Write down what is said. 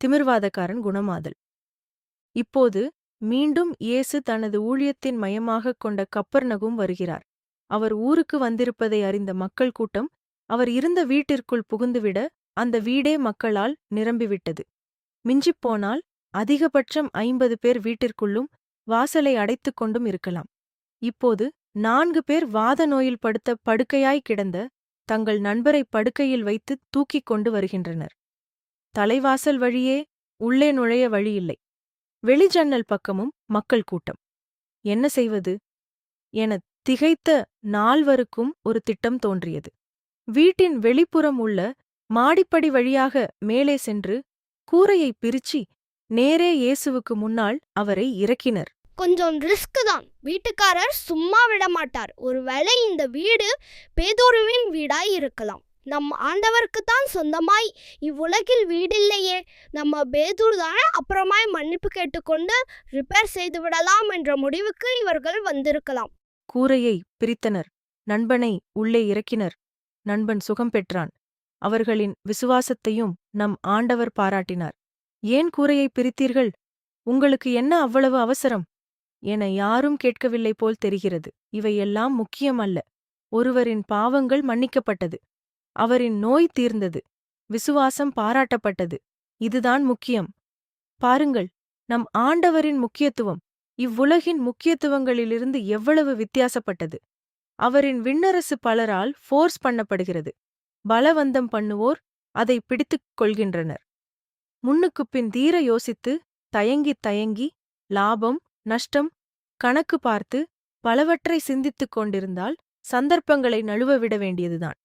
திமிர்வாதக்காரன் குணமாதல். இப்போது மீண்டும் இயேசு தனது ஊழியத்தின் மையமாகக் கொண்ட கப்பர்நகும் வருகிறார். அவர் ஊருக்கு வந்திருப்பதை அறிந்த மக்கள் கூட்டம் அவர் இருந்த வீட்டிற்குள் புகுந்துவிட அந்த வீடே மக்களால் நிரம்பிவிட்டது. மிஞ்சிப்போனால் அதிகபட்சம் 50 பேர் வீட்டிற்குள்ளும் வாசலை அடைத்துக் கொண்டும் இருக்கலாம். இப்போது 4 பேர் வாத நோயில் படுத்த படுக்கையாய் கிடந்த தங்கள் நண்பரை படுக்கையில் வைத்து தூக்கிக் கொண்டு வருகின்றனர். தலைவாசல் வழியே உள்ளே நுழைய வழியில்லை. வெளிஜன்னல் பக்கமும் மக்கள் கூட்டம். என்ன செய்வது என திகைத்த 4வருக்கும் ஒரு திட்டம் தோன்றியது. வீட்டின் வெளிப்புறம் உள்ள மாடிப்படி வழியாக மேலே சென்று கூரையை பிரிச்சி நேரே இயேசுவுக்கு முன்னால் அவரை இறக்கினர். கொஞ்சம் ரிஸ்க் தான். வீட்டுக்காரர் சும்மா விட மாட்டார். ஒருவேளை இந்த வீடு பேதுருவின் வீடாய் இருக்கலாம். நம் ஆண்டவருக்குத்தான் சொந்தமாய் இவ்வுலகில் வீடில்லையே. நம்ம பேதுரு தானே அப்புறமாய் மன்னிப்பு கேட்டுக்கொண்டு ரிப்பேர் செய்து விடலாம் என்ற முடிவுக்கு இவர்கள் வந்திருக்கலாம். கூரையை பிரித்தனர். நண்பனை உள்ளே இறக்கினர். நண்பன் சுகம் பெற்றான். அவர்களின் விசுவாசத்தையும் நம் ஆண்டவர் பாராட்டினார். ஏன் கூரையை பிரித்தீர்கள்? உங்களுக்கு என்ன அவ்வளவு அவசரம் என யாரும் கேட்கவில்லை போல் தெரிகிறது. இவையெல்லாம் முக்கியமல்ல. ஒருவரின் பாவங்கள் மன்னிக்கப்பட்டது. அவரின் நோய் தீர்ந்தது. விசுவாசம் பாராட்டப்பட்டது. இதுதான் முக்கியம். பாருங்கள், நம் ஆண்டவரின் முக்கியத்துவம் இவ்வுலகின் முக்கியத்துவங்களிலிருந்து எவ்வளவு வித்தியாசப்பட்டது. அவரின் விண்ணரசு பலரால் ஃபோர்ஸ் பண்ணப்படுகிறது. பலவந்தம் பண்ணுவோர் அதை பிடித்துக் கொள்கின்றனர். முன்னுக்குப்பின் தீர யோசித்து தயங்கித் தயங்கி லாபம் நஷ்டம் கணக்கு பார்த்து பலவற்றை சிந்தித்துக் கொண்டிருந்தால் சந்தர்ப்பங்களை நழுவ விட வேண்டியதுதான்.